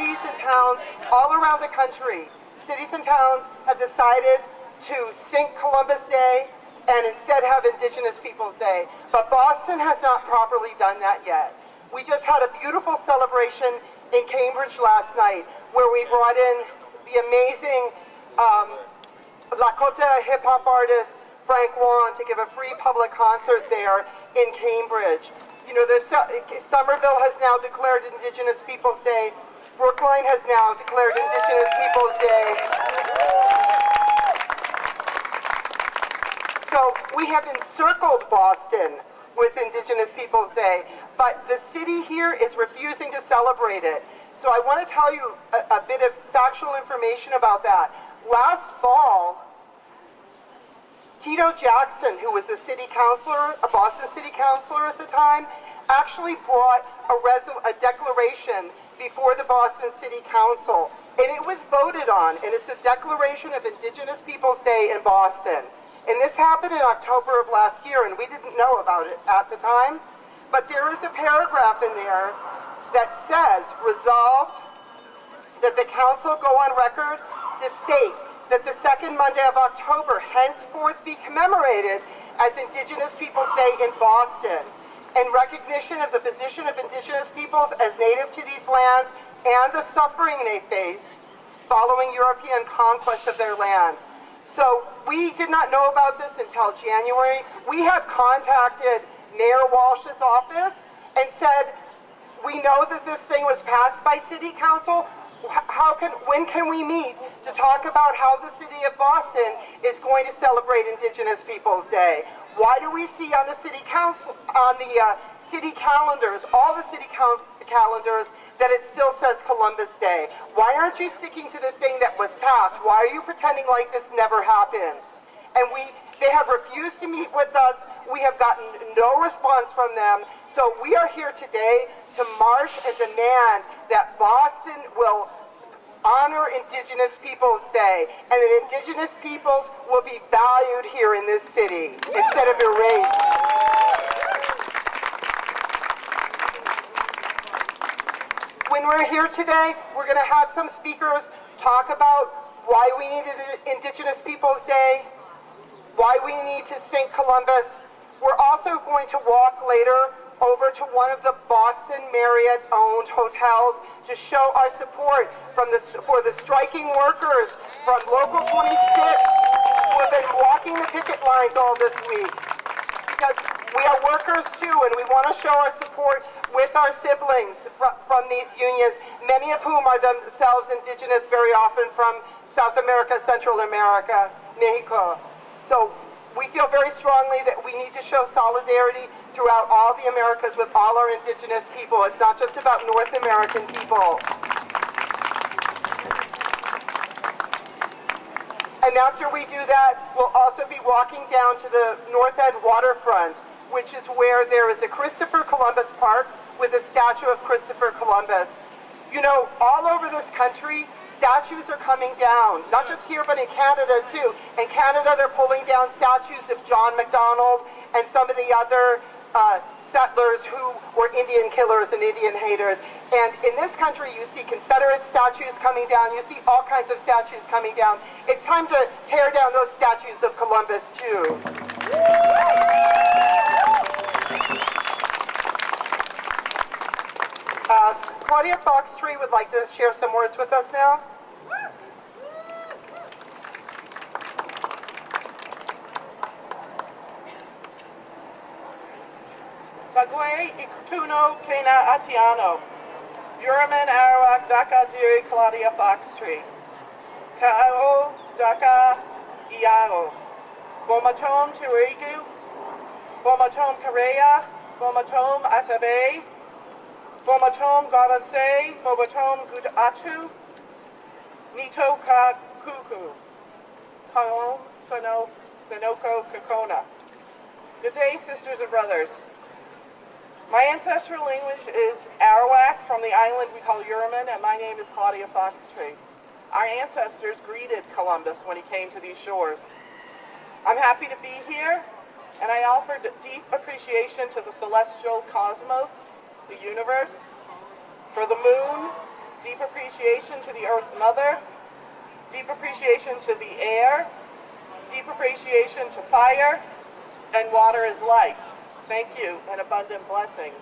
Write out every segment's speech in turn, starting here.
cities and towns all around the country, cities and towns have decided to sink Columbus Day and instead have Indigenous Peoples Day. But Boston has not properly done that yet. We just had a beautiful celebration in Cambridge last night where we brought in the amazing Lakota hip-hop artist Frank Wan to give a free public concert there in Cambridge. You know, Somerville has now declared Indigenous Peoples Day. Brookline has now declared Indigenous Peoples Day. So we have encircled Boston with Indigenous Peoples Day, but the city here is refusing to celebrate it. So I want to tell you a bit of factual information about that. Last fall, Tito Jackson, who was a city councilor, a Boston city councilor at the time, actually brought a declaration before the Boston City Council, and it was voted on, and it's a declaration of Indigenous Peoples Day in Boston. And this happened in October of last year, and we didn't know about it at the time, but there is a paragraph in there that says, resolved that the council go on record to state that the second Monday of October henceforth be commemorated as Indigenous Peoples Day in Boston, in recognition of the position of Indigenous peoples as native to these lands and the suffering they faced following European conquest of their land. So we did not know about this until January. We have contacted Mayor Walsh's office and said, we know that this thing was passed by City Council. When can we meet to talk about how the city of Boston is going to celebrate Indigenous Peoples Day? Why do we see on the city council, on the city calendars, all the city calendars, that it still says Columbus Day? Why aren't you sticking to the thing that was passed? Why are you pretending like this never happened? And they have refused to meet with us. We have gotten no response from them. So we are here today to march and demand that Boston will honor Indigenous Peoples Day, and that Indigenous peoples will be valued here in this city instead of erased. When we're here today, we're going to have some speakers talk about why we needed Indigenous Peoples Day, why we need to sink Columbus. We're also going to walk later over to one of the Boston Marriott-owned hotels to show our support for the striking workers from Local 26 who have been walking the picket lines all this week. Because we are workers too, and we want to show our support with our siblings from these unions, many of whom are themselves Indigenous, very often from South America, Central America, Mexico. So we feel very strongly that we need to show solidarity throughout all the Americas with all our Indigenous people. It's not just about North American people. And after we do that, we'll also be walking down to the North End waterfront, which is where there is a Christopher Columbus Park with a statue of Christopher Columbus. You know, all over this country, statues are coming down, not just here, but in Canada too. In Canada, they're pulling down statues of John MacDonald and some of the other settlers who were Indian killers and Indian haters. And in this country, you see Confederate statues coming down. You see all kinds of statues coming down. It's time to tear down those statues of Columbus too. Claudia Foxtree would like to share some words with us now. Tagwe ikutuno kena atiano. Yuraman arawak daka diri Claudia Foxtree. Ka'ao daka iaro. Bomatom tirigu. Bomatom kareya. Bomatom atabe. Bomatom garanse. Bomatom gudatu. Nito ka kuku. Kaon sano sanoko kakona. Good day, sisters and brothers. My ancestral language is Arawak from the island we call Yuraman, and my name is Claudia Foxtree. Our ancestors greeted Columbus when he came to these shores. I'm happy to be here, and I offer deep appreciation to the celestial cosmos, the universe, for the moon, deep appreciation appreciation to the Earth Mother, deep appreciation to the air, deep appreciation to fire, and water is life. Thank you, and abundant blessings.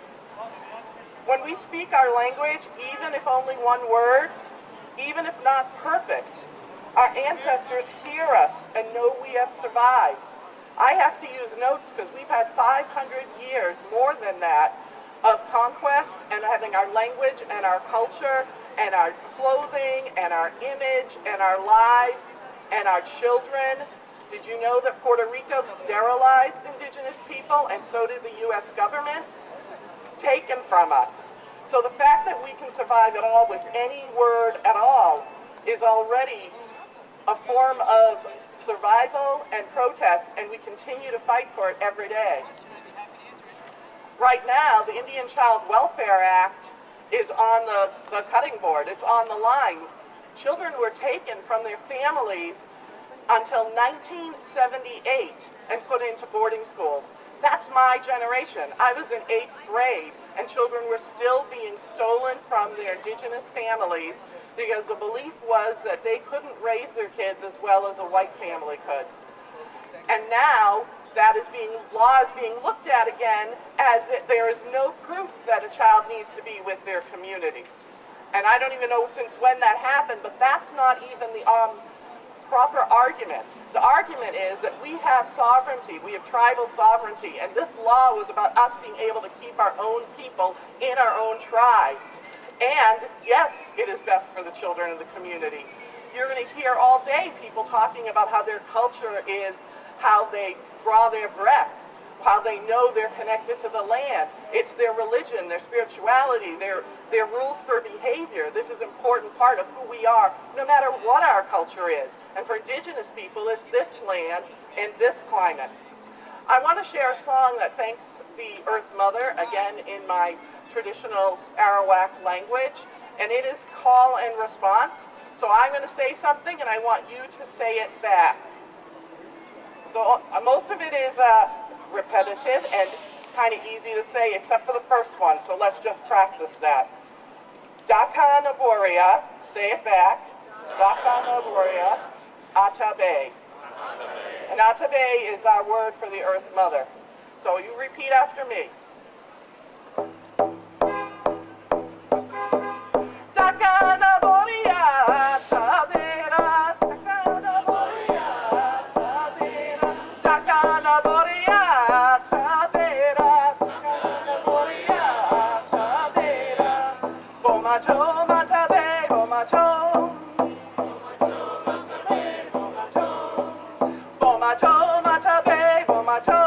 When we speak our language, even if only one word, even if not perfect, our ancestors hear us and know we have survived. I have to use notes because we've had 500 years, more than that, of conquest and having our language and our culture and our clothing and our image and our lives and our children. Did you know that Puerto Rico sterilized indigenous people, and so did the U.S. government? Taken from us. So the fact that we can survive at all with any word at all is already a form of survival and protest, and we continue to fight for it every day. Right now, the Indian Child Welfare Act is on the cutting board. It's on the line. Children were taken from their families until 1978 and put into boarding schools. That's my generation. I was in 8th grade, and children were still being stolen from their indigenous families because the belief was that they couldn't raise their kids as well as a white family could. And now, law is being looked at again as there is no proof that a child needs to be with their community. And I don't even know since when that happened, but that's not even the proper argument. The argument is that we have sovereignty, we have tribal sovereignty, and this law was about us being able to keep our own people in our own tribes. And yes, it is best for the children of the community. You're going to hear all day people talking about how their culture is how they draw their breath, how they know they're connected to the land. It's their religion, their spirituality, their rules for behavior. This is an important part of who we are, no matter what our culture is. And for indigenous people, it's this land and this climate. I want to share a song that thanks the Earth Mother, again in my traditional Arawak language, and it is call and response. So I'm going to say something and I want you to say it back. Most of it is repetitive and kind of easy to say, except for the first one, so let's just practice that. Daka Naboria, say it back. Daka Naboria, Atabe. And Atabe is our word for the Earth Mother. So you repeat after me. Daka Naboria, Atabera. Daka Naboria, Atabera. Daka Naboria, Atabera. Daka Naboria, Atabera. Bomato, Matabe, Bomato. Bomato, Matabe, Bomato.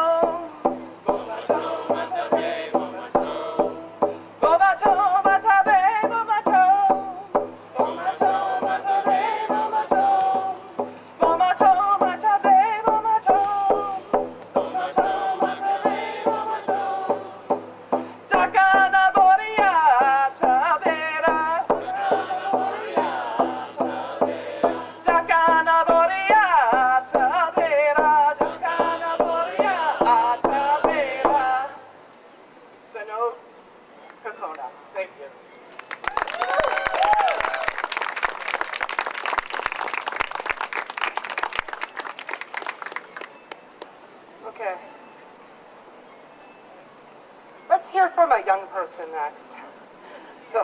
Thank you. Okay. Let's hear from a young person next. So,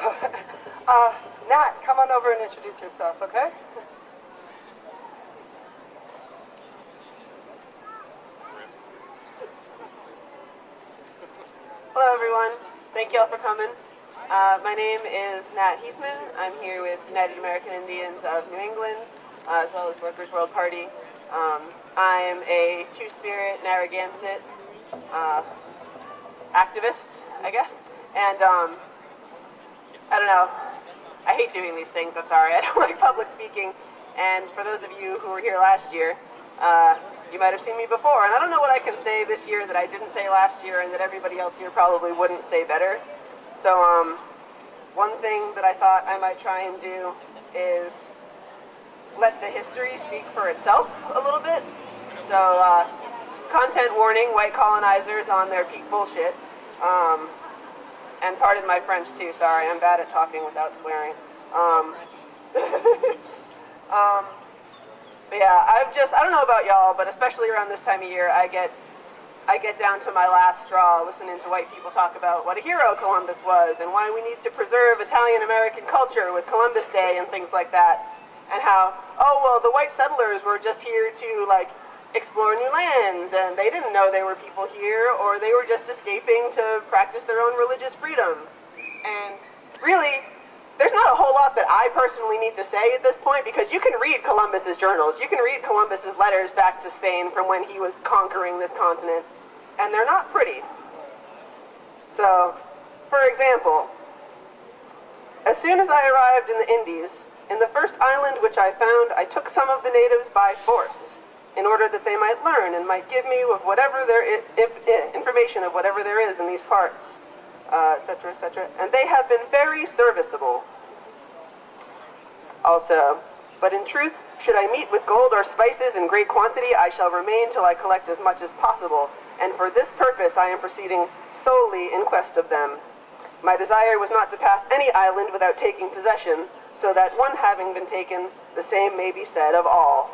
Nat, come on over and introduce yourself, okay? Hello everyone, thank you all for coming. My name is Nat Heathman. I'm here with United American Indians of New England, as well as Workers' World Party. I'm a Two-Spirit Narragansett activist, I guess. And I don't know, I hate doing these things, I'm sorry. I don't like public speaking. And for those of you who were here last year, you might have seen me before. And I don't know what I can say this year that I didn't say last year and that everybody else here probably wouldn't say better. So one thing that I thought I might try and do is let the history speak for itself a little bit. So content warning, white colonizers on their peak bullshit. And pardon my French too, sorry, I'm bad at talking without swearing. yeah, I don't know about y'all, but especially around this time of year, I get down to my last straw listening to white people talk about what a hero Columbus was and why we need to preserve Italian-American culture with Columbus Day and things like that. And how, oh, well, the white settlers were just here to, like, explore new lands, and they didn't know there were people here, or they were just escaping to practice their own religious freedom. And really, there's not a whole lot that I personally need to say at this point, because you can read Columbus's journals, you can read Columbus's letters back to Spain from when he was conquering this continent, and they're not pretty. So, for example, as soon as I arrived in the Indies, in the first island which I found, I took some of the natives by force, in order that they might learn and might give me of whatever information of whatever there is in these parts, etc., etc. And they have been very serviceable. Also, but in truth, should I meet with gold or spices in great quantity, I shall remain till I collect as much as possible, and for this purpose I am proceeding solely in quest of them. My desire was not to pass any island without taking possession, so that one having been taken, the same may be said of all.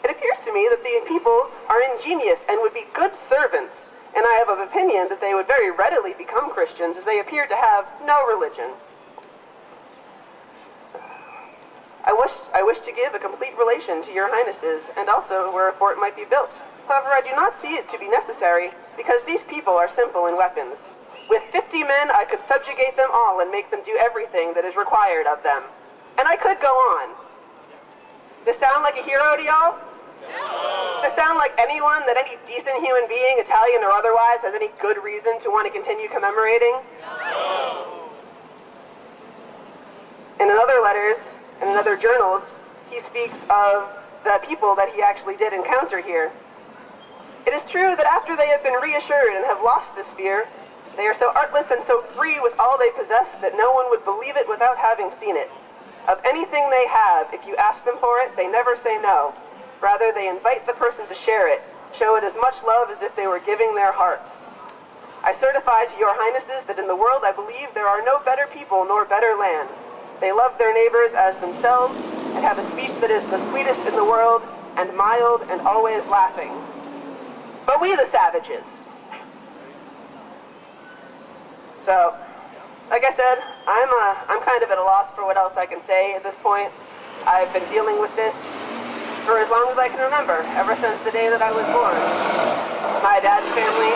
It appears to me that the people are ingenious and would be good servants, and I have of opinion that they would very readily become Christians, as they appear to have no religion. I wish to give a complete relation to your highnesses, and also where a fort might be built. However, I do not see it to be necessary, because these people are simple in weapons. With 50 men, I could subjugate them all and make them do everything that is required of them. And I could go on. This sound like a hero to y'all? No. Does sound like anyone that any decent human being, Italian or otherwise, has any good reason to want to continue commemorating? No. In other letters, and in other journals, he speaks of the people that he actually did encounter here. It is true that after they have been reassured and have lost this fear, they are so artless and so free with all they possess that no one would believe it without having seen it. Of anything they have, if you ask them for it, they never say no. Rather, they invite the person to share it, show it as much love as if they were giving their hearts. I certify to your highnesses that in the world I believe there are no better people nor better land. They love their neighbors as themselves, and have a speech that is the sweetest in the world, and mild, and always laughing. But we the savages. So, like I said, I'm kind of at a loss for what else I can say at this point. I've been dealing with this for as long as I can remember, ever since the day that I was born. My dad's family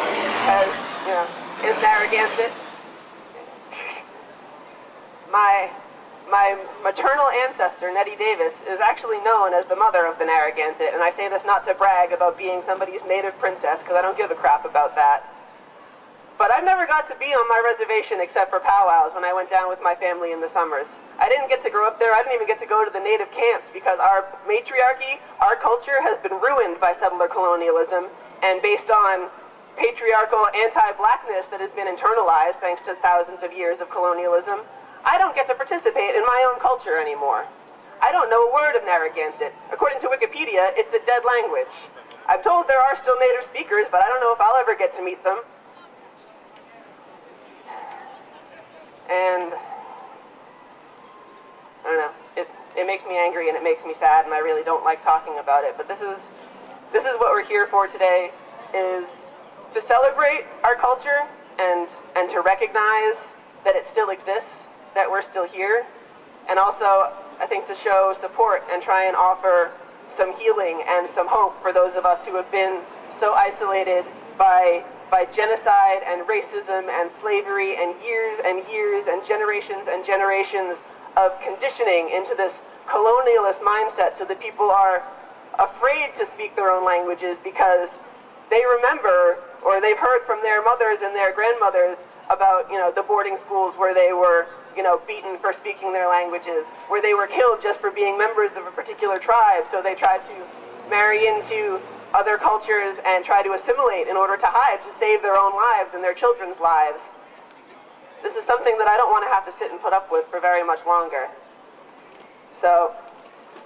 is Narragansett. My maternal ancestor, Nettie Davis, is actually known as the mother of the Narragansett, and I say this not to brag about being somebody's native princess, because I don't give a crap about that. But I've never got to be on my reservation except for powwows when I went down with my family in the summers. I didn't get to grow up there. I didn't even get to go to the native camps because our matriarchy, our culture has been ruined by settler colonialism and based on patriarchal anti-blackness that has been internalized thanks to thousands of years of colonialism. I don't get to participate in my own culture anymore. I don't know a word of Narragansett. According to Wikipedia, it's a dead language. I'm told there are still native speakers, but I don't know if I'll ever get to meet them. And I don't know, it makes me angry and it makes me sad, and I really don't like talking about it. But this is what we're here for today, is to celebrate our culture and to recognize that it still exists, that we're still here, and also I think to show support and try and offer some healing and some hope for those of us who have been so isolated by genocide and racism and slavery and years and generations of conditioning into this colonialist mindset, so that people are afraid to speak their own languages because they remember, or they've heard from their mothers and their grandmothers about, the boarding schools where they were, beaten for speaking their languages, where they were killed just for being members of a particular tribe, so they tried to marry into other cultures and try to assimilate in order to hide, to save their own lives and their children's lives. This is something that I don't want to have to sit and put up with for very much longer. So,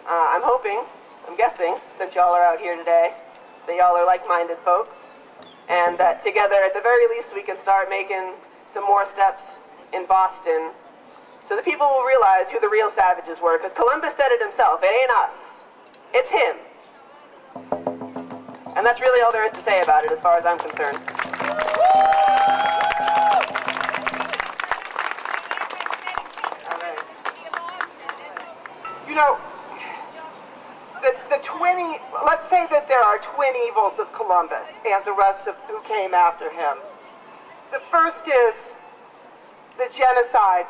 I'm guessing, since y'all are out here today, that y'all are like-minded folks, and that together, at the very least, we can start making some more steps in Boston, so that people will realize who the real savages were, because Columbus said it himself, it ain't us. It's him. And that's really all there is to say about it as far as I'm concerned. You know, the 20, let's say that there are twin evils of Columbus and the rest of who came after him. The first is the genocide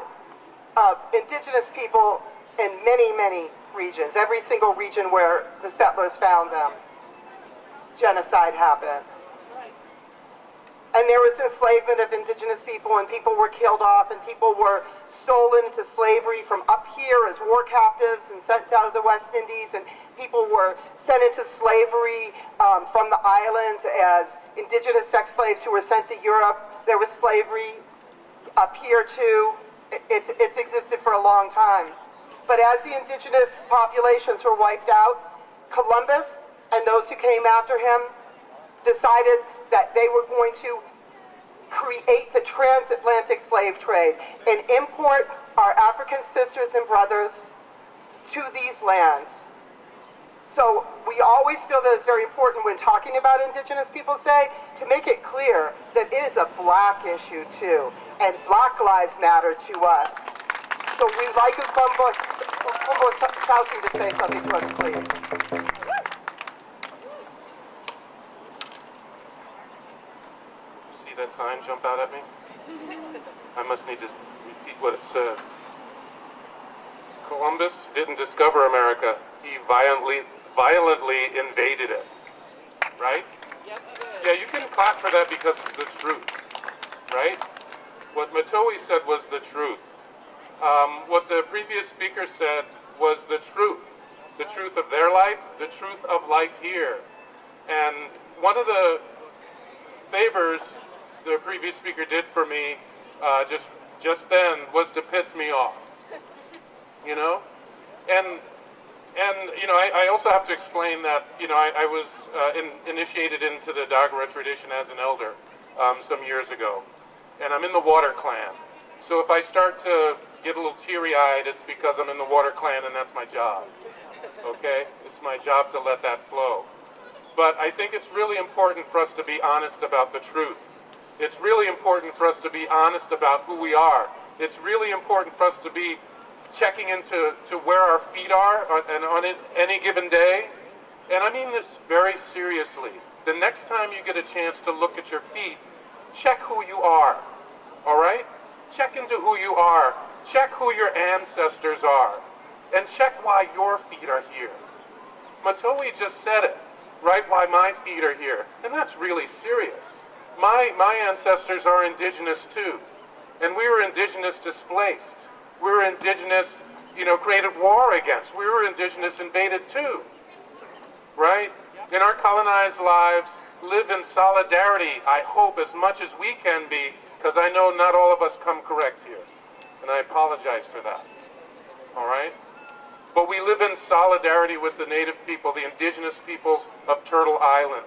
of indigenous people in many, many regions. Every single region where the settlers found them, genocide happened. And there was enslavement of indigenous people, and people were killed off, and people were stolen into slavery from up here as war captives and sent out of the West Indies, and people were sent into slavery from the islands as indigenous sex slaves who were sent to Europe. There was slavery up here too. It's existed for a long time. But as the indigenous populations were wiped out, Columbus and those who came after him decided that they were going to create the transatlantic slave trade and import our African sisters and brothers to these lands. So we always feel that it's very important when talking about indigenous people, to make it clear that it is a black issue too, and black lives matter to us. So we'd like Ukumbo Sauti to say something to us, please. That sign jump out at me? I must need to repeat what it says. Columbus didn't discover America. He violently invaded it. Right? Yes, he did. Yeah, you can clap for that because it's the truth. Right? What Matowi said was the truth. What the previous speaker said was the truth. The truth of their life, the truth of life here. And one of the favors the previous speaker did for me just then was to piss me off, you know, and you know I also have to explain that I was initiated into the Dagara tradition as an elder some years ago, and I'm in the Water Clan. So if I start to get a little teary-eyed, it's because I'm in the Water Clan and that's my job. Okay, it's my job to let that flow. But I think it's really important for us to be honest about the truth. It's really important for us to be honest about who we are. It's really important for us to be checking into where our feet are on any given day. And I mean this very seriously. The next time you get a chance to look at your feet, check who you are, all right? Check into who you are. Check who your ancestors are. And check why your feet are here. Matowi just said it, right? Why my feet are here. And that's really serious. My ancestors are indigenous too, and we were indigenous displaced. We were indigenous, created war against. We were indigenous invaded too, right? In our colonized lives, live in solidarity, I hope, as much as we can be, because I know not all of us come correct here, and I apologize for that, all right? But we live in solidarity with the native people, the indigenous peoples of Turtle Island.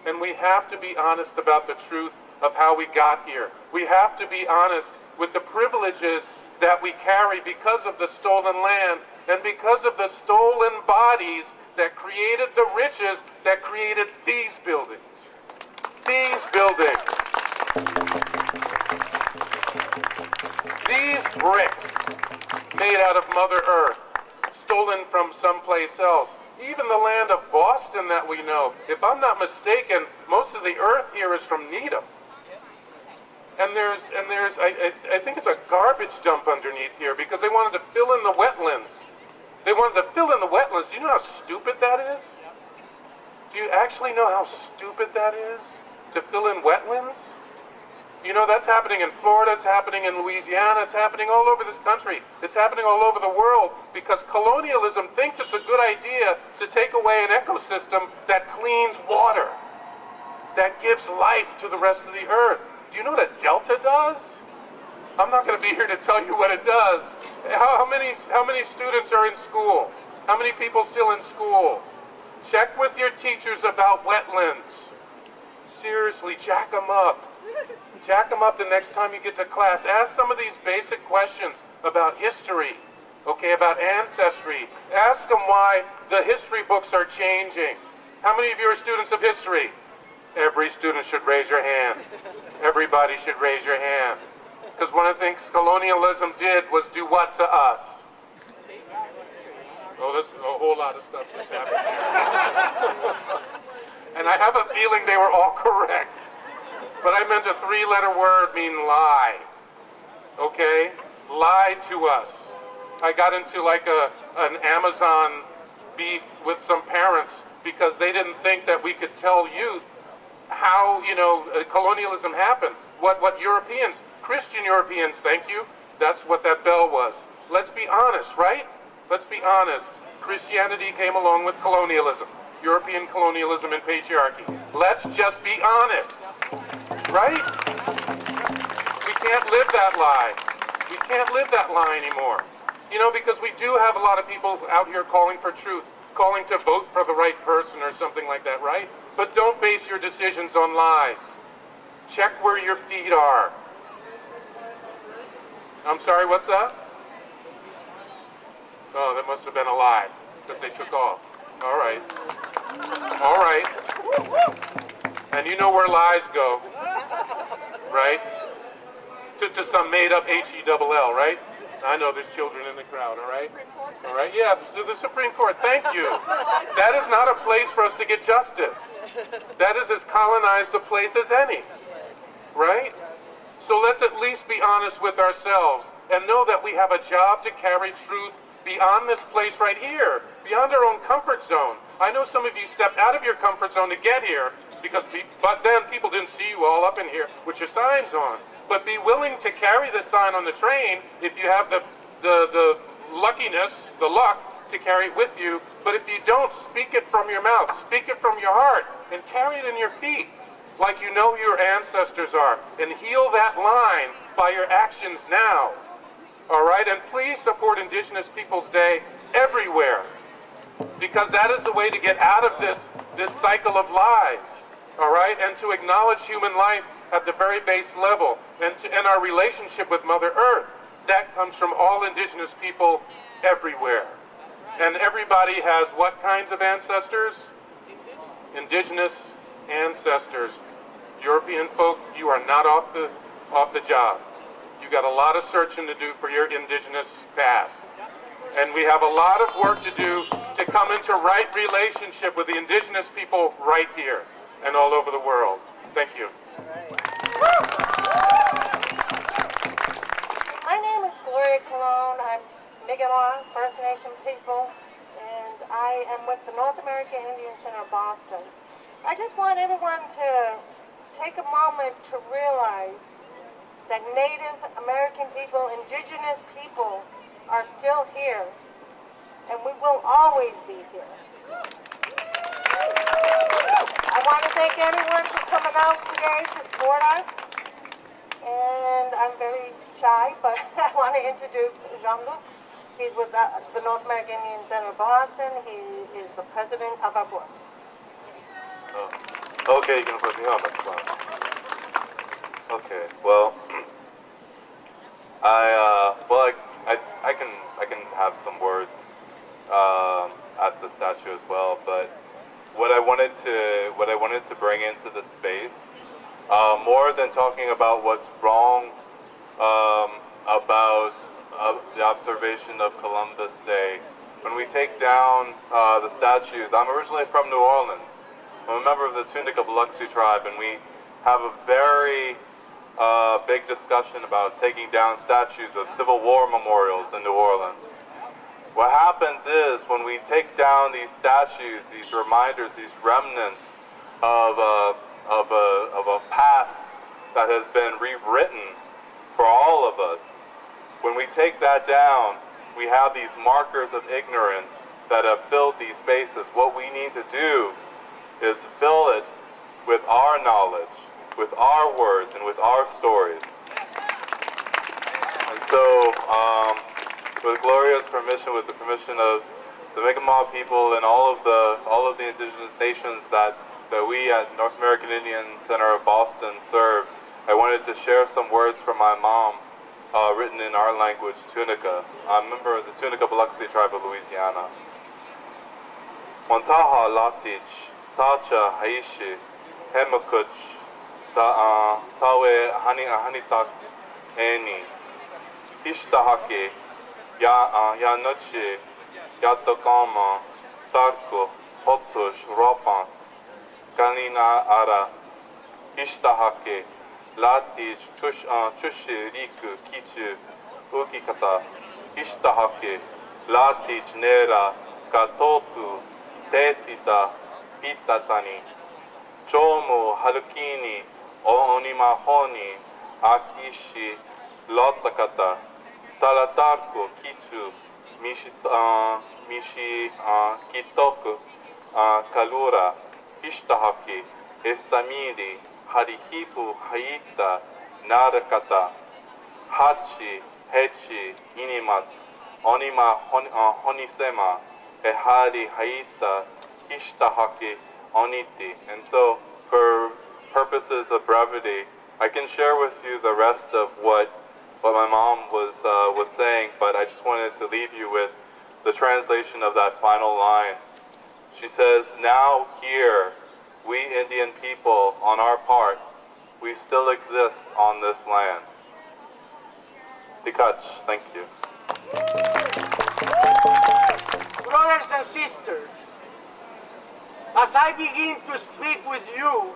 And we have to be honest about the truth of how we got here. We have to be honest with the privileges that we carry because of the stolen land and because of the stolen bodies that created the riches that created these buildings. These buildings. These bricks made out of Mother Earth, stolen from someplace else. Even the land of Boston that we know, if I'm not mistaken, most of the earth here is from Needham. And there's I think it's a garbage dump underneath here because they wanted to fill in the wetlands. They wanted to fill in the wetlands. Do you know how stupid that is? Do you actually know how stupid that is? To fill in wetlands? That's happening in Florida, it's happening in Louisiana, it's happening all over this country. It's happening all over the world because colonialism thinks it's a good idea to take away an ecosystem that cleans water, that gives life to the rest of the earth. Do you know what a delta does? I'm not going to be here to tell you what it does. How many students are in school? How many people still in school? Check with your teachers about wetlands. Seriously, jack them up. Jack them up the next time you get to class. Ask some of these basic questions about history, okay, about ancestry. Ask them why the history books are changing. How many of you are students of history? Every student should raise your hand. Everybody should raise your hand. Because one of the things colonialism did was do what to us? Oh, there's a whole lot of stuff just happened here. And I have a feeling they were all correct. But I meant a 3-letter word mean lie. Okay? Lied to us. I got into like an Amazon beef with some parents because they didn't think that we could tell youth how, colonialism happened. What Europeans, Christian Europeans, thank you, that's what that bell was. Let's be honest, right? Let's be honest. Christianity came along with colonialism. European colonialism and patriarchy. Let's just be honest, right? We can't live that lie. We can't live that lie anymore. Because we do have a lot of people out here calling for truth, calling to vote for the right person or something like that, right? But don't base your decisions on lies. Check where your feet are. I'm sorry, what's that? Oh, that must have been a lie, because they took off. All right. All right. And you know where lies go, right? To some made-up H-E-double-L, right? I know there's children in the crowd, all right? All right, yeah, the Supreme Court, thank you. That is not a place for us to get justice. That is as colonized a place as any, right? So let's at least be honest with ourselves and know that we have a job to carry truth beyond this place right here, beyond our own comfort zone. I know some of you stepped out of your comfort zone to get here, but then people didn't see you all up in here with your signs on. But be willing to carry the sign on the train if you have the luckiness, the luck to carry it with you. But if you don't, speak it from your mouth, speak it from your heart, and carry it in your feet like you know your ancestors are. And heal that line by your actions now. All right? And please support Indigenous Peoples Day everywhere, because that is the way to get out of this cycle of lies. All right? And to acknowledge human life at the very base level, and our relationship with Mother Earth. That comes from all Indigenous people everywhere. And everybody has what kinds of ancestors? Indigenous ancestors. European folk, you are not off the job. You got a lot of searching to do for your Indigenous past. And we have a lot of work to do to come into right relationship with the Indigenous people right here and all over the world. Thank you. My name is Gloria Colon. I'm Mi'kmaq First Nation people, and I am with the North American Indian Center of Boston. I just want everyone to take a moment to realize that Native American people, Indigenous people, are still here, and we will always be here. I want to thank everyone for coming out today to support us. And I'm very shy, but I want to introduce Jean-Luc. He's with the North American Indian Center of Boston. He is the president of our board. Oh. Okay, you're gonna put me on. That's fine. Okay. Well, I can have some words at the statue as well, but what I wanted to bring into the space, more than talking about what's wrong about the observation of Columbus Day, when we take down the statues, I'm originally from New Orleans. I'm a member of the Tunica Biloxi tribe, and we have a very big discussion about taking down statues of Civil War memorials in New Orleans. What happens is, when we take down these statues, these reminders, these remnants of a past that has been rewritten for all of us, when we take that down, we have these markers of ignorance that have filled these spaces. What we need to do is fill it with our knowledge, with our words, and with our stories. And so, with Gloria's permission, with the permission of the Mi'kmaq people and all of the indigenous nations that we at North American Indian Center of Boston serve, I wanted to share some words from my mom. written in our language, Tunica. I'm a member of the Tunica Biloxi tribe of Louisiana. Montaha Latich, Tacha Haishi, Hemakuch, Tawe Hanitak Eni, Ishtahake, Yanoche, Yatokama, Tarko, Hotush, Ropant, Kalina Ara, Ishtahake, Latich, Chushi, Riku, Kichu, Ukikata, Ishtahake, Latich, Nera, Katotu, Tetita, Pitatani, Chomu, Halukini, Onimahoni, Akishi, Lotakata, Talatarku, Kichu, Mishi, Kitoku, Kalura, Ishtahaki, Estamiri, Harihipu, Haita, Narakata, Hachi, Hechi, Inimat, Onima, Honisema, Ehari, Haita, Kishtahaki, Oniti. And so, for purposes of brevity, I can share with you the rest of what my mom was saying, but I just wanted to leave you with the translation of that final line. She says, now here, we Indian people, on our part, we still exist on this land. Tikach, thank you. Brothers and sisters, as I begin to speak with you,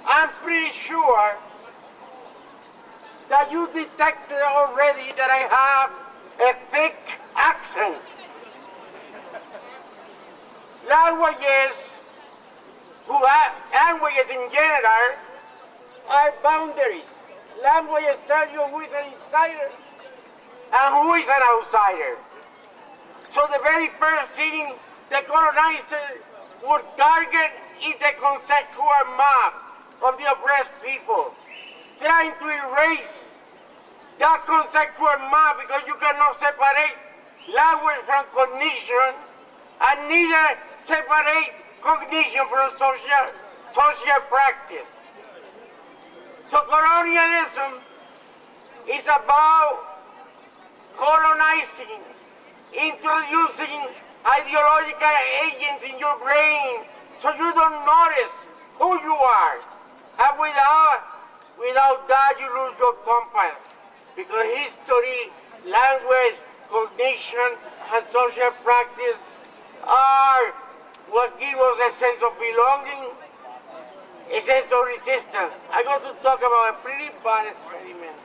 I'm pretty sure that you detected already that I have a thick accent. Languages in general are boundaries. Languages tell you who is an insider and who is an outsider. So the very first thing the colonizer would target is the conceptual map of the oppressed people, trying to erase that conceptual map because you cannot separate language from cognition and neither separate cognition from social practice. So colonialism is about colonizing, introducing ideological agents in your brain so you don't notice who you are. And without that you lose your compass. Because history, language, cognition, and social practice are what give us a sense of belonging, a sense of resistance. I'm going to talk about a pretty bad experiment.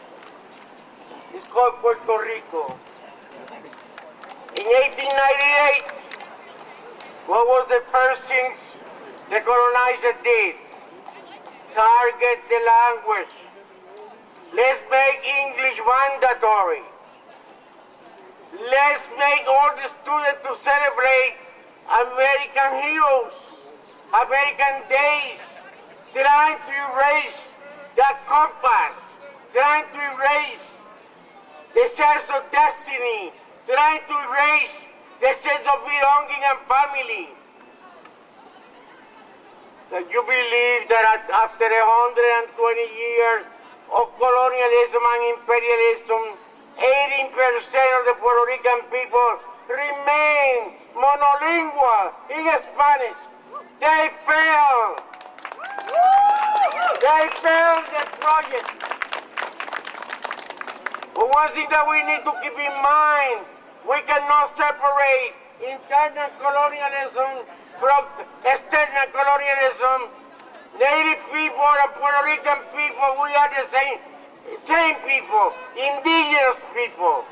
It's called Puerto Rico. In 1898, what was the first things the colonizer did? Target the language. Let's make English mandatory. Let's make all the students to celebrate American heroes, American days, trying to erase that compass, trying to erase the sense of destiny, trying to erase the sense of belonging and family. That you believe that after 120 years of colonialism and imperialism, 18% of the Puerto Rican people remain monolingual in Spanish. They failed. They failed the project. But one thing that we need to keep in mind, we cannot separate internal colonialism from external colonialism. Native people and Puerto Rican people, we are the same people, indigenous people.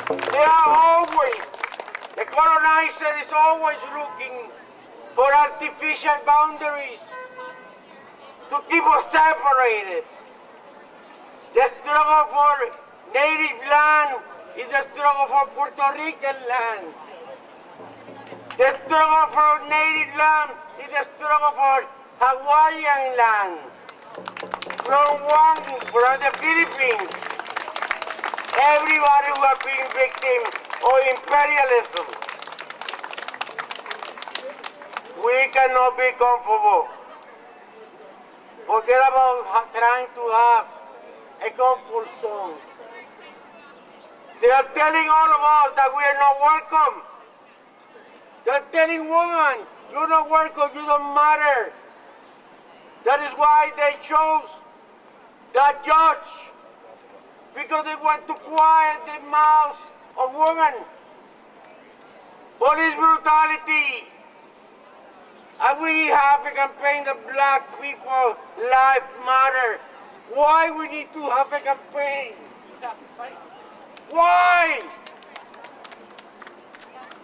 They are always, the colonizer is always looking for artificial boundaries to keep us separated. The struggle for native land is the struggle for Puerto Rican land. The struggle for native land is the struggle for Hawaiian land. From the Philippines, everybody who has been victim of imperialism. We cannot be comfortable. Forget about trying to have a comfort zone. They are telling all of us that we are not welcome. They're telling women, you're not welcome, you don't matter. That is why they chose that judge, because they want to quiet the mouths of women. Police brutality. And we have a campaign that black people life matter. Why we need to have a campaign? Why?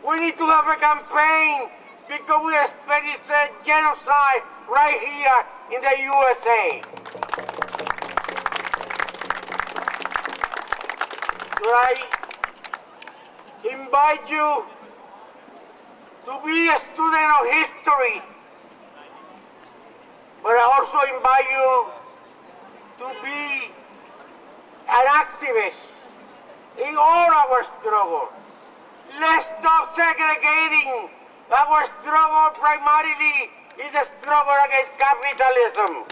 We need to have a campaign because we are experiencing genocide right here in the USA. So I invite you to be a student of history, but I also invite you to be an activist in all our struggle. Let's stop segregating. Our struggle primarily is a struggle against capitalism.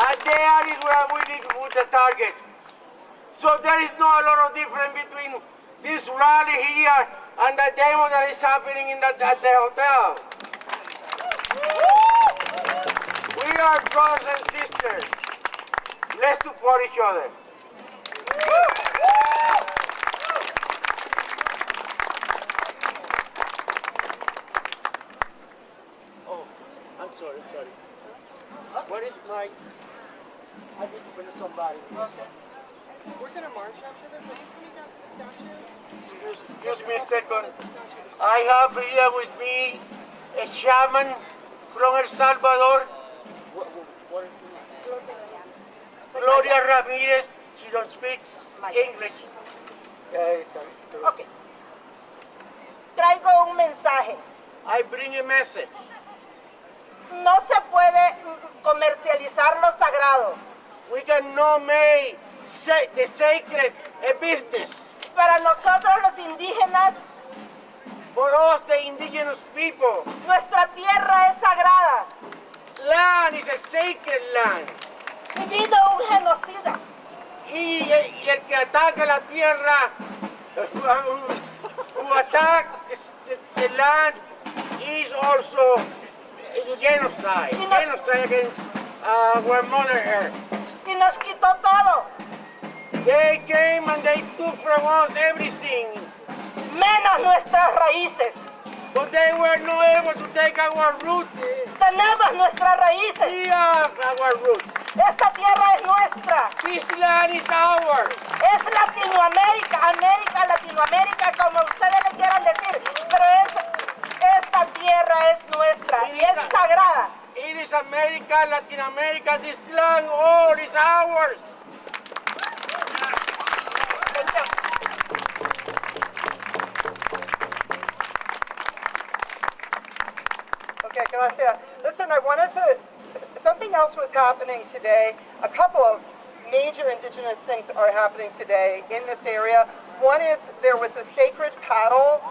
And there is where we need to put the target. So there is no a lot of difference between this rally here and the demo that is happening at the hotel. We are brothers and sisters. Let's support each other. Oh, I'm sorry. What is my... I need to bring somebody. Okay. We're going to march after this. Are you coming down to the statue? Excuse me a second. I have here with me a shaman from El Salvador. What is her name? Gloria Ramirez. She don't speak English. Ok. Traigo un mensaje. I bring a message. No se puede comercializar lo sagrado. We cannot make the sacred a business. Para nosotros los indígenas, For us, the indigenous people, nuestra tierra es sagrada. land is a sacred land. Y vino un genocida. Y el que ataca la tierra, who attack the land, is also a genocide. Genocide against our Mother Earth. Y nos quitó todo, They came and they took from us everything, menos nuestras raíces. but they were not able to take our roots. Tenemos nuestras raíces. We have our roots. Esta tierra es nuestra. This land is ours. Es Latinoamérica, Latinoamérica, como ustedes le quieran decir. Pero esta tierra es nuestra y es sagrada. It is America, Latin America. This land, all is ours. Okay, gracias. Listen, I wanted to, something else was happening today. A couple of major indigenous things are happening today in this area. One is there was a sacred paddle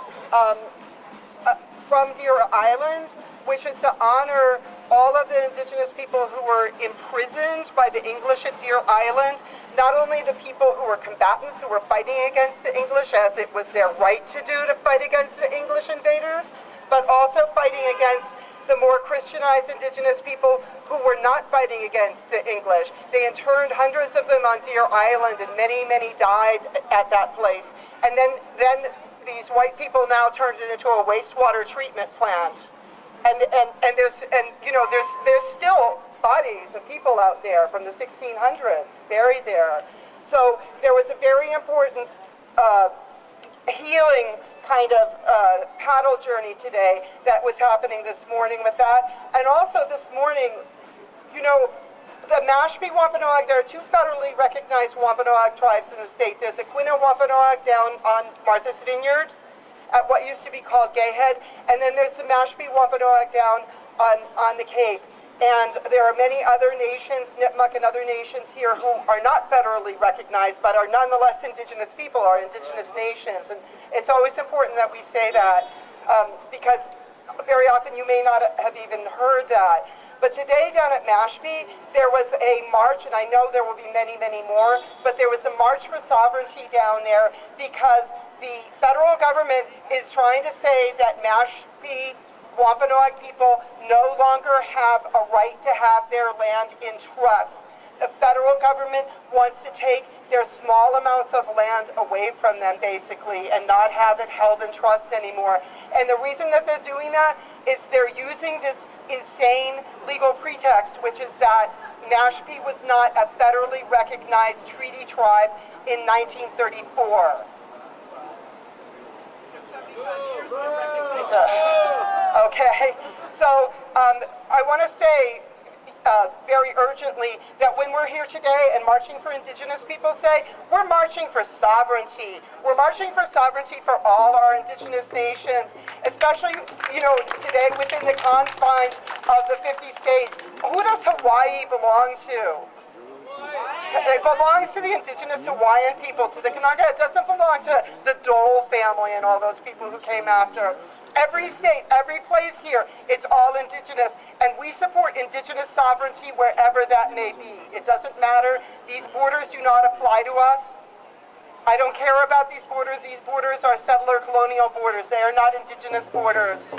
from Deer Island, which is to honor all of the indigenous people who were imprisoned by the English at Deer Island. Not only the people who were combatants who were fighting against the English, as it was their right to do to fight against the English invaders, but also fighting against the more Christianized indigenous people who were not fighting against the English. They interned hundreds of them on Deer Island, and many, many died at that place. And then these white people now turned it into a wastewater treatment plant. And there's still bodies of people out there from the 1600s buried there. So there was a very important healing kind of paddle journey today that was happening this morning with that. And also this morning, the Mashpee Wampanoag, there are two federally recognized Wampanoag tribes in the state. There's a Quina Wampanoag down on Martha's Vineyard at what used to be called Gayhead, and then there's the Mashpee Wampanoag down on the Cape. And there are many other nations, Nipmuc and other nations here who are not federally recognized, but are nonetheless indigenous people, are indigenous nations. And it's always important that we say that because very often you may not have even heard that. But today down at Mashpee, there was a march, and I know there will be many, many more, but there was a march for sovereignty down there because the federal government is trying to say that Mashpee Wampanoag people no longer have a right to have their land in trust. The federal government wants to take their small amounts of land away from them, basically, and not have it held in trust anymore. And the reason that they're doing that is they're using this insane legal pretext, which is that Mashpee was not a federally recognized treaty tribe in 1934. Okay, so I want to say very urgently that when we're here today and marching for Indigenous Peoples' Day, we're marching for sovereignty. We're marching for sovereignty for all our Indigenous nations, especially, you know, today within the confines of the 50 states. Who does Hawaii belong to? It belongs to the Indigenous Hawaiian people, to the Kanaka. It doesn't belong to the Dole family and all those people who came after. Every state, every place here, it's all Indigenous, and we support Indigenous sovereignty wherever that may be. It doesn't matter. These borders do not apply to us. I don't care about these borders. These borders are settler colonial borders. They are not Indigenous borders.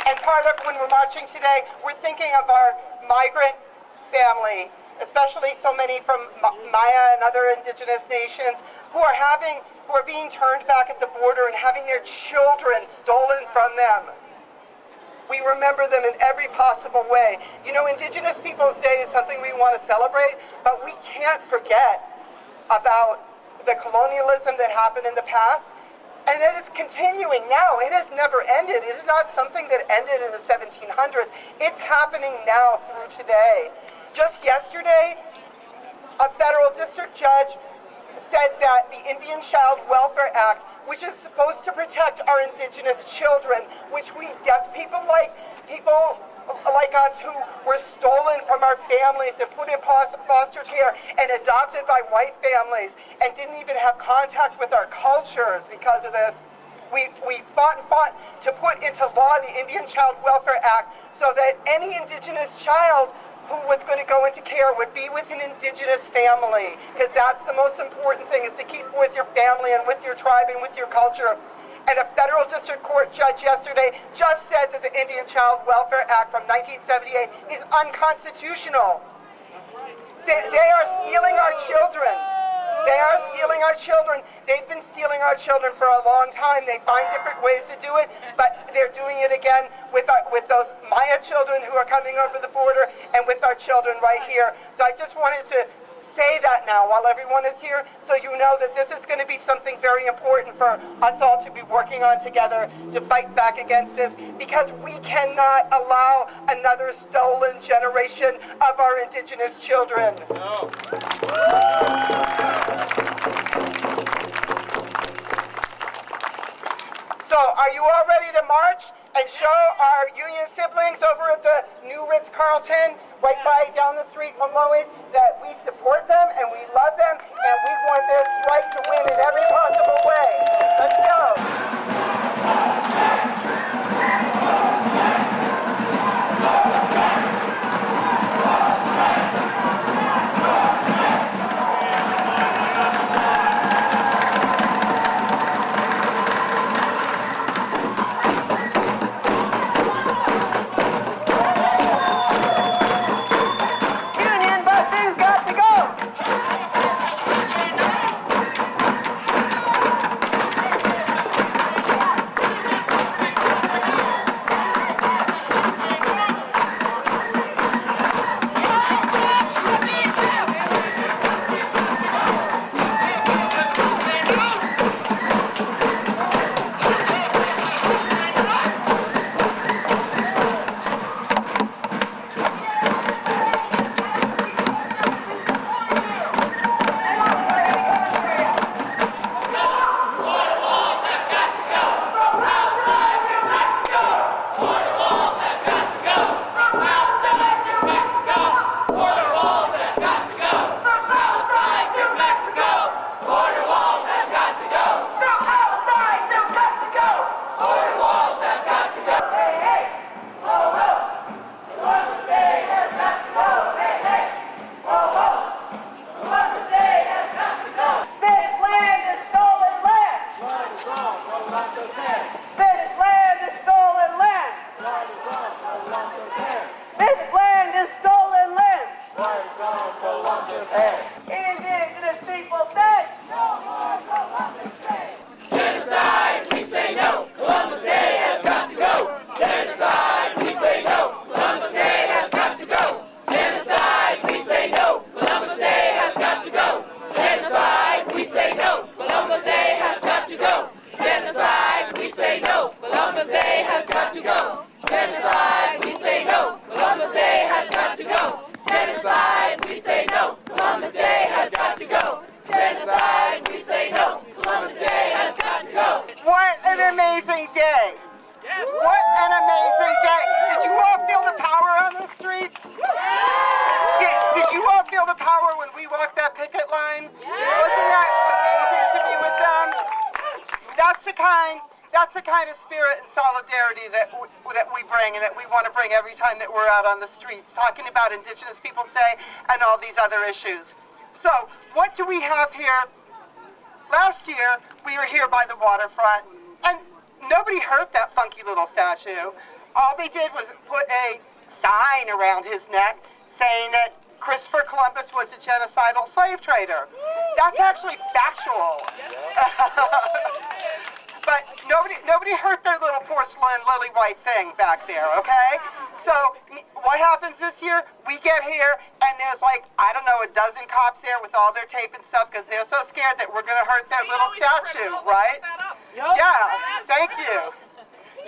And part of when we're marching today, we're thinking of our migrant family, especially so many from Maya and other Indigenous nations who are being turned back at the border and having their children stolen from them. We remember them in every possible way. You know, Indigenous Peoples' Day is something we want to celebrate, but we can't forget about the colonialism that happened in the past. And it is continuing now. It has never ended. It is not something that ended in the 1700s. It's happening now through today. Just yesterday, a federal district judge said that the Indian Child Welfare Act, which is supposed to protect our Indigenous children, which people like us who were stolen from our families and put in foster care and adopted by white families and didn't even have contact with our cultures because of this. We fought and fought to put into law the Indian Child Welfare Act so that any Indigenous child who was going to go into care would be with an Indigenous family, because that's the most important thing, is to keep with your family and with your tribe and with your culture. And a federal district court judge yesterday just said that the Indian Child Welfare Act from 1978 is unconstitutional. They are stealing our children. They are stealing our children. They've been stealing our children for a long time. They find different ways to do it, but they're doing it again with those Maya children who are coming over the border and with our children right here. So I just wanted to say that now while everyone is here, so you know that this is going to be something very important for us all to be working on together to fight back against this, because we cannot allow another stolen generation of our Indigenous children. No. So are you all ready to march and show our union siblings over at the new Ritz-Carlton right by down the street from Loewy's that we support them and we love them and we want their strike to win in every possible way? Let's go. the kind of spirit and solidarity that we bring and that we want to bring every time that we're out on the streets talking about Indigenous Peoples Day and all these other issues. So what do we have here? Last year, we were here by the waterfront, and nobody hurt that funky little statue. All they did was put a sign around his neck saying that Christopher Columbus was a genocidal slave trader. That's actually factual. But nobody hurt their little porcelain lily white thing back there, okay? So what happens this year? We get here and there's like, I don't know, a dozen cops there with all their tape and stuff because they're so scared that we're gonna hurt their little statue, right? Yeah, thank you.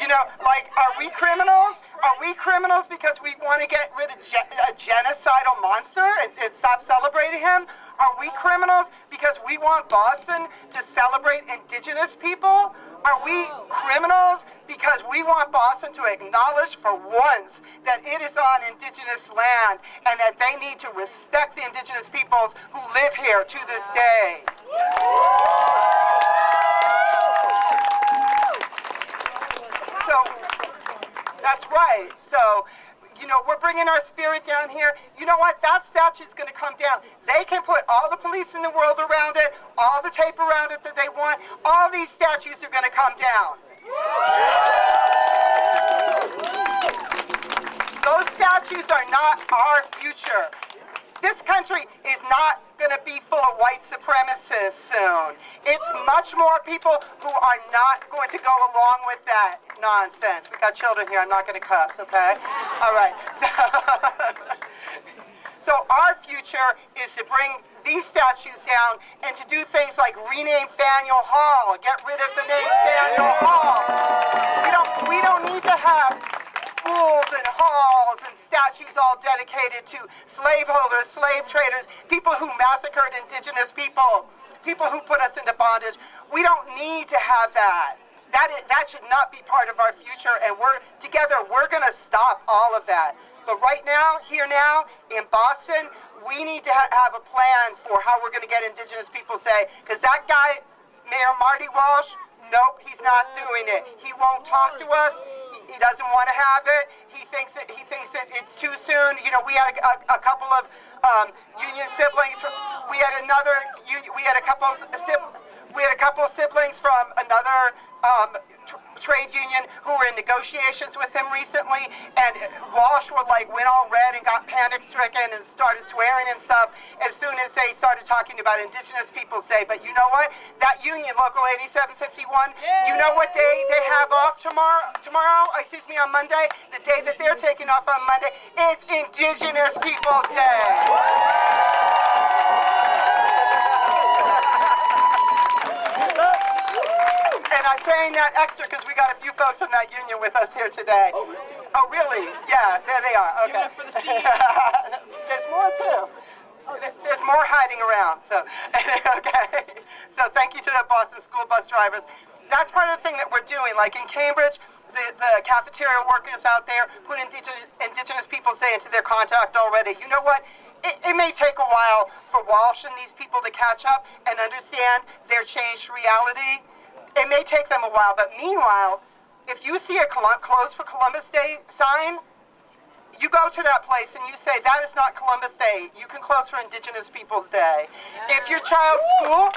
You know, like, are we criminals? Are we criminals because we want to get rid of a genocidal monster and stop celebrating him? Are we criminals because we want Boston to celebrate Indigenous people? Are we criminals because we want Boston to acknowledge for once that it is on Indigenous land and that they need to respect the Indigenous peoples who live here to this day? So, that's right. So, you know, we're bringing our spirit down here. You know what? That statue's going to come down. They can put all the police in the world around it, all the tape around it that they want. All these statues are going to come down. Those statues are not our future. This country is not going to be full of white supremacists soon. It's much more people who are not going to go along with that nonsense. We got children here. I'm not going to cuss, okay? All right. So our future is to bring these statues down and to do things like rename Faneuil Hall, get rid of the name Faneuil Hall. We don't need to have schools and halls and statues all dedicated to slaveholders, slave traders, people who massacred Indigenous people, people who put us into bondage. We don't need to have that. That should not be part of our future, and we're going to stop all of that. But right now, here now, in Boston, we need to have a plan for how we're going to get Indigenous Peoples Day, because that guy, Mayor Marty Walsh, nope, he's not doing it. He won't talk to us. He doesn't want to have it. He thinks that it's too soon. You know, we had a couple of union siblings. We had a couple of siblings from another trade union who were in negotiations with him recently, and Walsh went all red and got panic-stricken and started swearing and stuff as soon as they started talking about Indigenous Peoples Day. But you know what? That union, Local 8751, you know what day they have off on Monday? The day that they're taking off on Monday is Indigenous Peoples Day. And I'm saying that extra because we got a few folks from that union with us here today. Oh, really? Yeah, there they are. Okay. Give it up for the Steve. There's more, too. There's more hiding around. So, okay. So thank you to the Boston school bus drivers. That's part of the thing that we're doing. Like in Cambridge, the cafeteria workers out there put Indigenous Peoples Day into their contract already. You know what? It may take a while for Walsh and these people to catch up and understand their changed reality. It may take them a while, but meanwhile, if you see a closed for Columbus Day sign, you go to that place and you say, that is not Columbus Day. You can close for Indigenous Peoples Day. If your child's school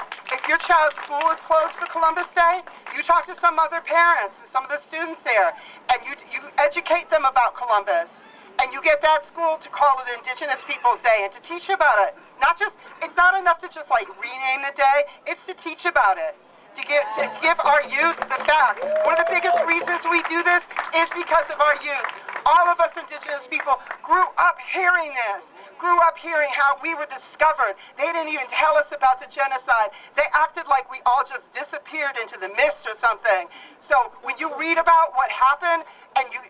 is closed for Columbus Day, you talk to some other parents and some of the students there, and you educate them about Columbus. And you get that school to call it Indigenous Peoples Day and to teach about it. It's not enough to just rename the day, it's to teach about it. To give our youth the facts. One of the biggest reasons we do this is because of our youth. All of us Indigenous people grew up hearing this, grew up hearing how we were discovered. They didn't even tell us about the genocide. They acted like we all just disappeared into the mist or something. So when you read about what happened and you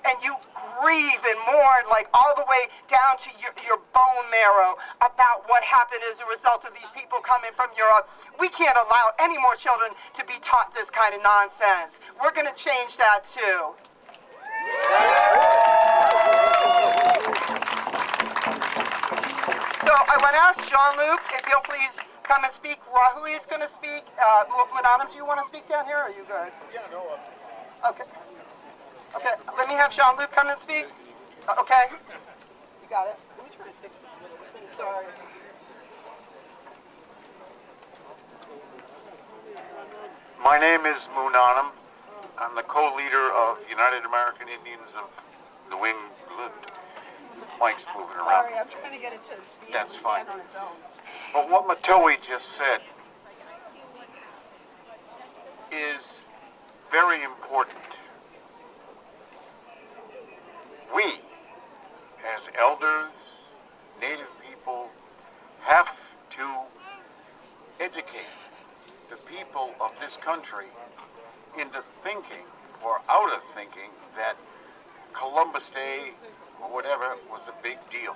grieve and mourn all the way down to your bone marrow about what happened as a result of these people coming from Europe, we can't allow any more children to be taught this kind of nonsense. We're going to change that too. So I want to ask Jean-Luc if he'll please come and speak. Rahui is going to speak. Madam, do you want to speak down here, or are you good? Yeah, no. Okay. Okay, let me have Jean-Luc come and speak. Okay. You got it. Let me try and fix this little thing. Sorry. My name is Moonanam. I'm the co-leader of United American Indians of New England. Mike's moving around. Sorry, I'm trying to get it to speak. That's fine. On its own. But what Matoi just said is very important. We, as elders, Native people, have to educate the people of this country into thinking or out of thinking that Columbus Day or whatever was a big deal.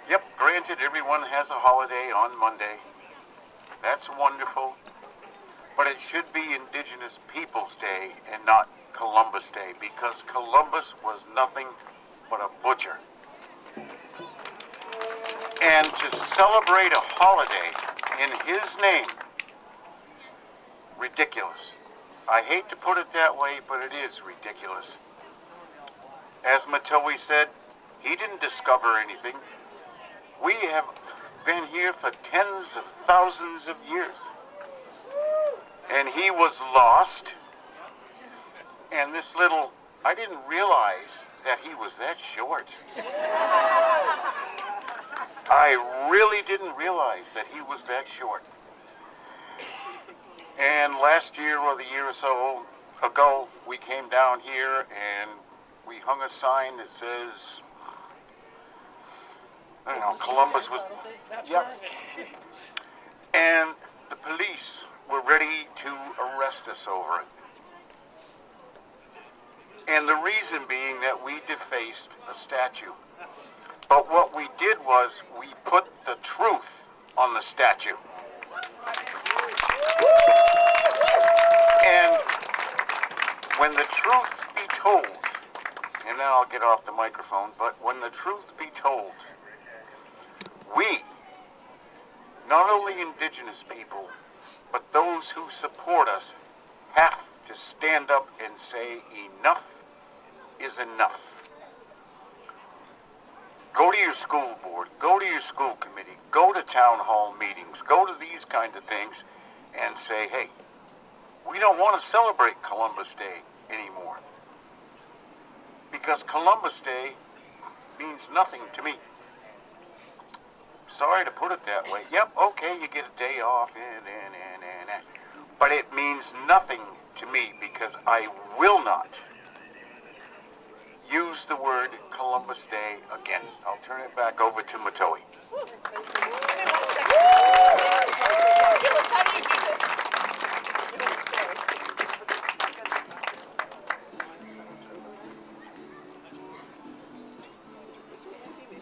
Yep, granted, everyone has a holiday on Monday. That's wonderful. But it should be Indigenous Peoples' Day and not Columbus Day, because Columbus was nothing but a butcher. And to celebrate a holiday in his name, ridiculous. I hate to put it that way, but it is ridiculous. As Matoi said, he didn't discover anything. We have been here for tens of thousands of years. And he was lost. And this little, I didn't realize that he was that short. I really didn't realize that he was that short. And last year or the year or so ago, we came down here and we hung a sign that says, I don't know, Columbus was, yep. And the police were ready to arrest us over it. And the reason being that we defaced a statue. But what we did was we put the truth on the statue. And when the truth be told, and then I'll get off the microphone, but when the truth be told, we, not only Indigenous people, but those who support us, have to stand up and say enough is enough. Go to your school board, go to your school committee, go to town hall meetings, go to these kind of things and say, hey, we don't want to celebrate Columbus Day anymore. Because Columbus Day means nothing to me. Sorry to put it that way. Yep, okay, you get a day off, but it means nothing to me because I will not use the word Columbus Day again. I'll turn it back over to Matoi.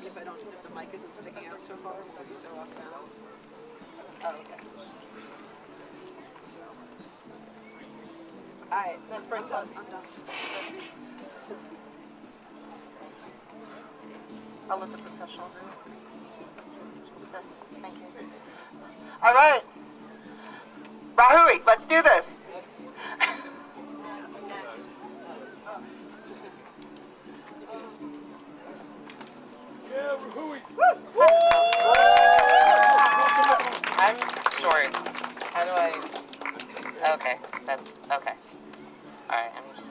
If I don't, if the mic isn't sticking out so far, would that be so off balance? Oh, okay. All right, let's bring some. I'm done. I'll let the professional do it. Okay, thank you. All right. Rahui, let's do this. I'm short. How do I? Okay, that's okay. All right, I'm just.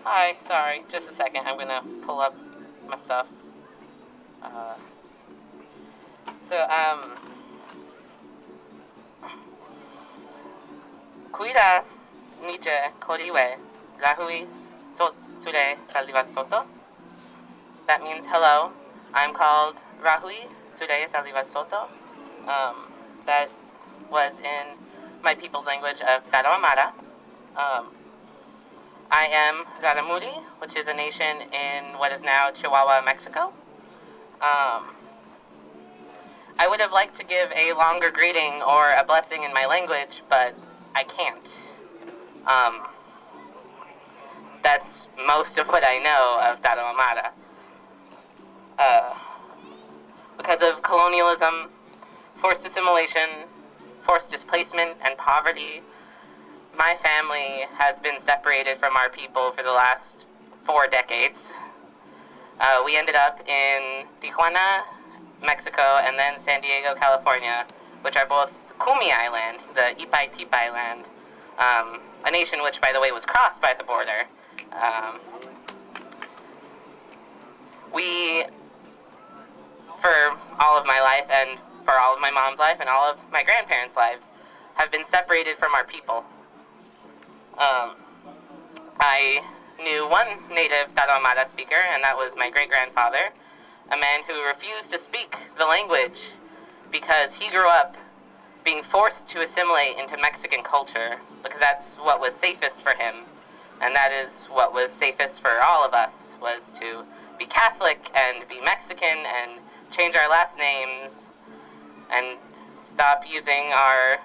Hi, sorry. Just a second. I'm gonna pull up my stuff. Kuira nije koriwe rahui sure salivat soto. That means hello. I'm called Rahui Sure Salivat Soto. That was in my people's language of Tarahumara. I am Raramuri, which is a nation in what is now Chihuahua, Mexico. I would have liked to give a longer greeting or a blessing in my language, but I can't. That's most of what I know of Tarahumara. Because of colonialism, forced assimilation, forced displacement, and poverty, my family has been separated from our people for the last 4 decades. We ended up in Tijuana, Mexico, and then San Diego, California, which are both Kumi Island, the Ipai-Tipai land, a nation which, by the way, was crossed by the border. We, for all of my life, and for all of my mom's life, and all of my grandparents' lives, have been separated from our people. I knew one native Tarahumara speaker, and that was my great-grandfather, a man who refused to speak the language because he grew up being forced to assimilate into Mexican culture, because that's what was safest for him, and that is what was safest for all of us, was to be Catholic and be Mexican and change our last names and stop using our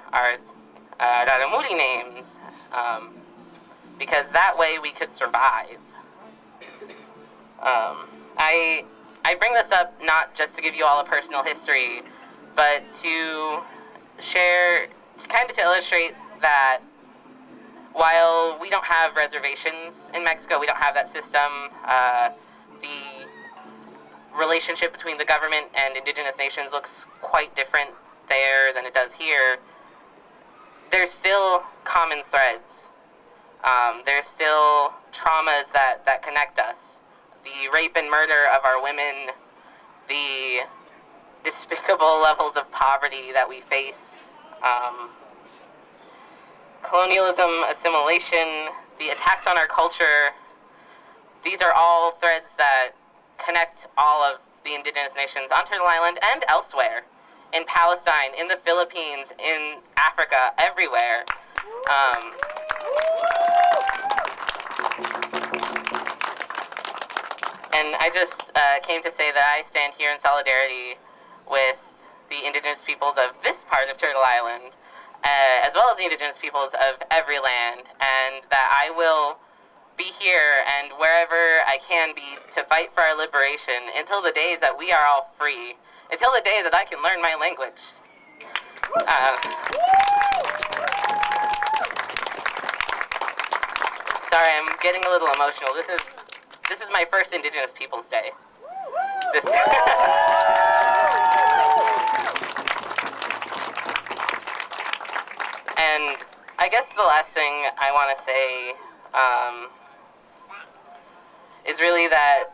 Raramuri names, because that way we could survive. I bring this up not just to give you all a personal history, but to share, to illustrate that while we don't have reservations in Mexico, we don't have that system, the relationship between the government and indigenous nations looks quite different there than it does here. There's still common threads. There's still traumas that connect us. The rape and murder of our women, the despicable levels of poverty that we face, colonialism, assimilation, the attacks on our culture. These are all threads that connect all of the indigenous nations on Turtle Island and elsewhere, in Palestine, in the Philippines, in Africa, everywhere. And I just came to say that I stand here in solidarity with the indigenous peoples of this part of Turtle Island, as well as the indigenous peoples of every land, and that I will be here and wherever I can be to fight for our liberation until the days that we are all free, until the day that I can learn my language. Sorry, I'm getting a little emotional. This is my first Indigenous Peoples Day. And I guess the last thing I want to say is really that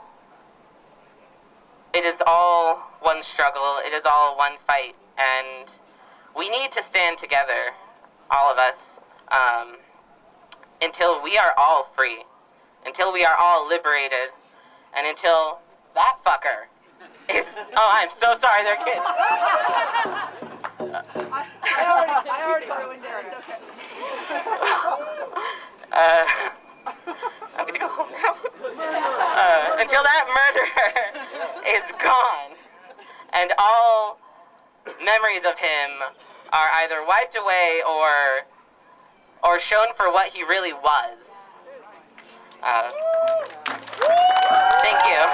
it is all one struggle, it is all one fight, and we need to stand together, all of us, until we are all free, until we are all liberated, and until that fucker is... Oh, I'm so sorry, they're kids. I already ruined it. It's okay. I'm going to go home now. Until that murderer is gone, and all memories of him are either wiped away or shown for what he really was. Thank you.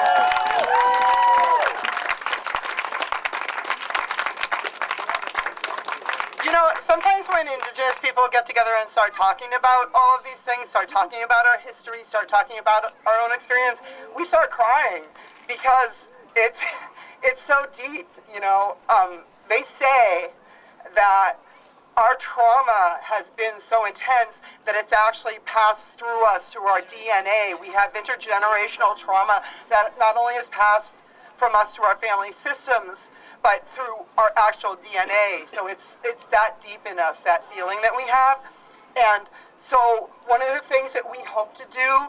You know, sometimes when Indigenous people get together and start talking about all of these things, start talking about our history, start talking about our own experience, we start crying because it's so deep, you know. They say that our trauma has been so intense that it's actually passed through us, through our DNA. We have intergenerational trauma that not only is passed from us through our family systems, but through our actual DNA. So it's that deep in us, that feeling that we have. And so one of the things that we hope to do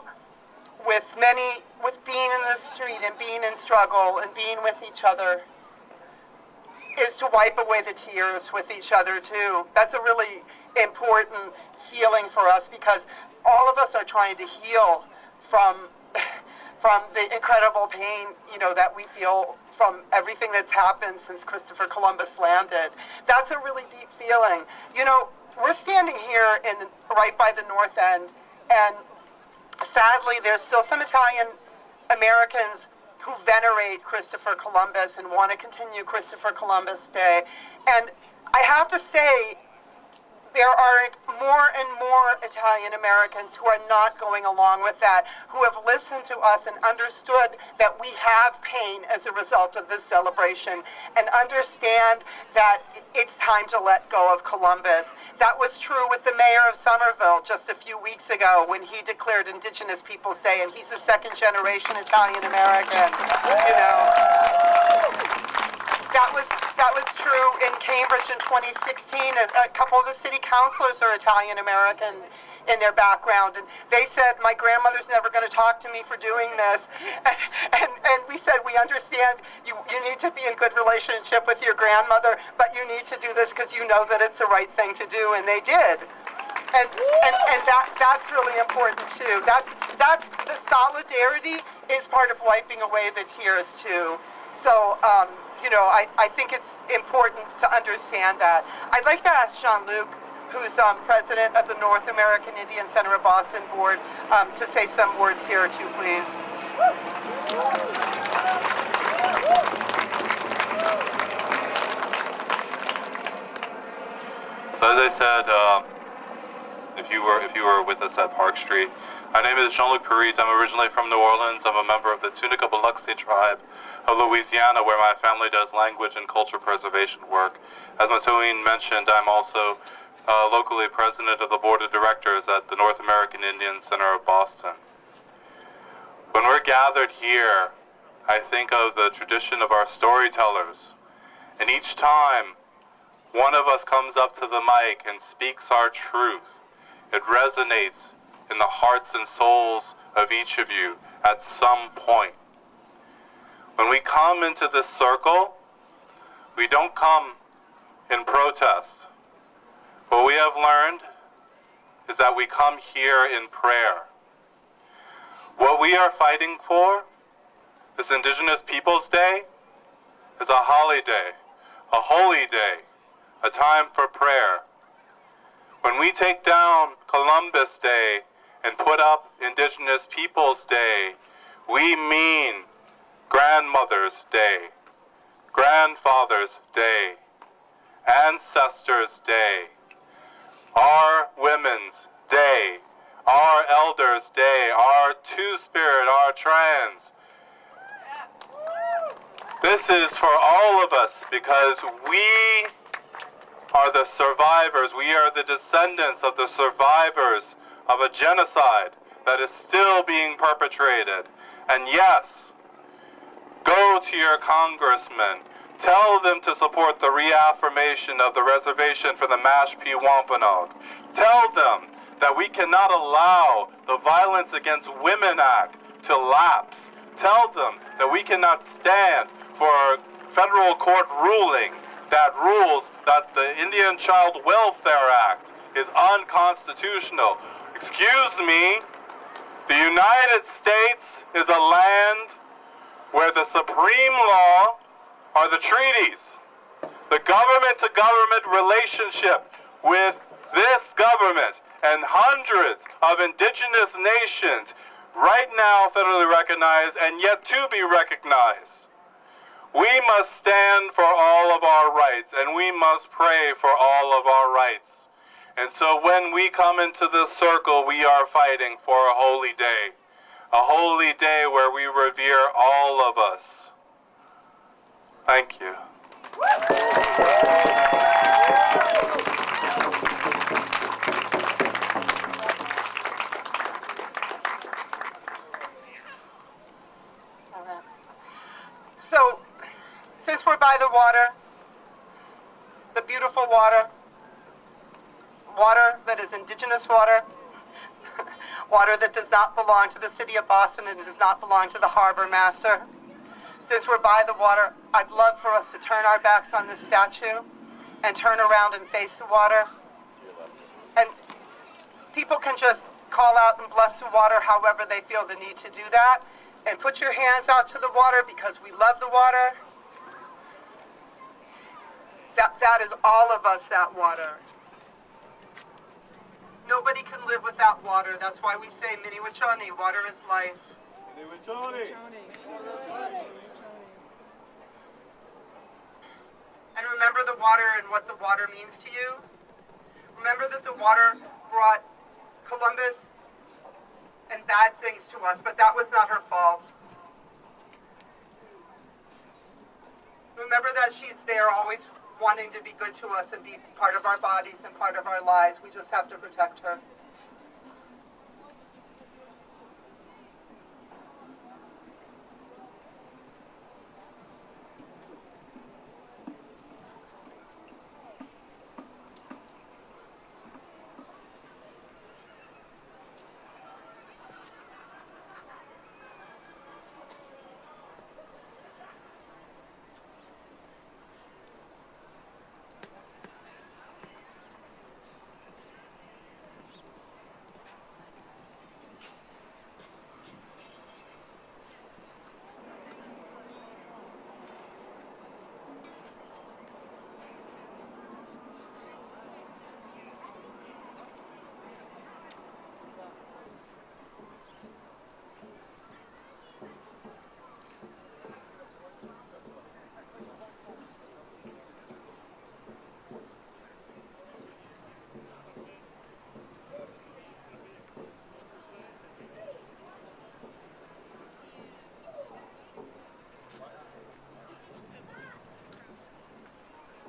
with being in the street and being in struggle and being with each other is to wipe away the tears with each other too. That's a really important feeling for us because all of us are trying to heal from the incredible pain, you know, that we feel from everything that's happened since Christopher Columbus landed. That's a really deep feeling. You know, we're standing here right by the north end, and sadly there's still some Italian Americans who venerate Christopher Columbus and want to continue Christopher Columbus Day. And I have to say, there are more and more Italian Americans who are not going along with that, who have listened to us and understood that we have pain as a result of this celebration, and understand that it's time to let go of Columbus. That was true with the mayor of Somerville just a few weeks ago when he declared Indigenous Peoples Day, and he's a second-generation Italian American, you know. That was true in Cambridge in 2016. A couple of the city councilors are Italian American in their background, and they said, my grandmother's never going to talk to me for doing this. And we said, we understand you need to be in good relationship with your grandmother, but you need to do this because you know that it's the right thing to do, and they did. And that's really important too. That's the solidarity is part of wiping away the tears too. So, you know, I think it's important to understand that. I'd like to ask Jean-Luc, who's president of the North American Indian Center of Boston Board, to say some words here too, please. So as I said, if you were with us at Park Street, my name is Jean-Luc Perez. I'm originally from New Orleans. I'm a member of the Tunica Biloxi tribe of Louisiana, where my family does language and culture preservation work. As Matouine mentioned, I'm also locally president of the board of directors at the North American Indian Center of Boston. When we're gathered here, I think of the tradition of our storytellers. And each time one of us comes up to the mic and speaks our truth, it resonates in the hearts and souls of each of you at some point. When we come into this circle, we don't come in protest. What we have learned is that we come here in prayer. What we are fighting for, this Indigenous Peoples Day, is a holiday, a holy day, a time for prayer. When we take down Columbus Day and put up Indigenous Peoples Day, we mean Grandmother's Day, Grandfather's Day, Ancestors' Day, our Women's Day, our Elders' Day, our Two-Spirit, our trans. This is for all of us because we are the survivors. We are the descendants of the survivors of a genocide that is still being perpetrated. And yes, go to your congressman. Tell them to support the reaffirmation of the reservation for the Mashpee Wampanoag. Tell them that we cannot allow the Violence Against Women Act to lapse. Tell them that we cannot stand for a federal court ruling that rules that the Indian Child Welfare Act is unconstitutional. Excuse me, the United States is a land where the supreme law are the treaties. The government-to-government relationship with this government and hundreds of indigenous nations right now federally recognized and yet to be recognized. We must stand for all of our rights, and we must pray for all of our rights. And so when we come into this circle, we are fighting for a holy day where we revere all of us. Thank you. So, since we're by the water, the beautiful water, water that is indigenous water, water that does not belong to the city of Boston and does not belong to the harbor master, since we're by the water, I'd love for us to turn our backs on this statue and turn around and face the water. And people can just call out and bless the water however they feel the need to do that. And put your hands out to the water because we love the water. That is all of us, that water. Nobody can live without water. That's why we say, Mini Wachoni, water is life. Mini Wachoni. water and what the water means to you. Remember that the water brought Columbus and bad things to us, but that was not her fault. Remember that she's there always wanting to be good to us and be part of our bodies and part of our lives. We just have to protect her.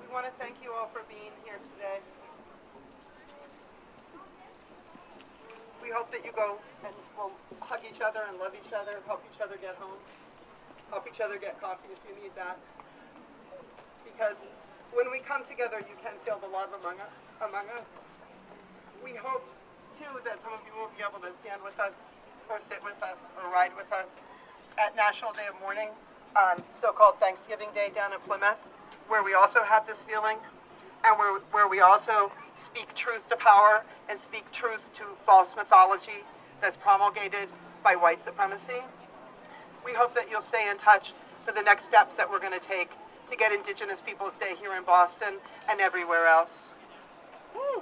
We want to thank you all for being here today. We hope that you go and will hug each other and love each other, help each other get home, help each other get coffee if you need that. Because when we come together, you can feel the love among us. We hope, too, that some of you will be able to stand with us or sit with us or ride with us at National Day of Mourning on so-called Thanksgiving Day down in Plymouth, where we also have this feeling, and where we also speak truth to power and speak truth to false mythology that's promulgated by white supremacy. We hope that you'll stay in touch for the next steps that we're going to take to get Indigenous Peoples Day here in Boston and everywhere else. Woo.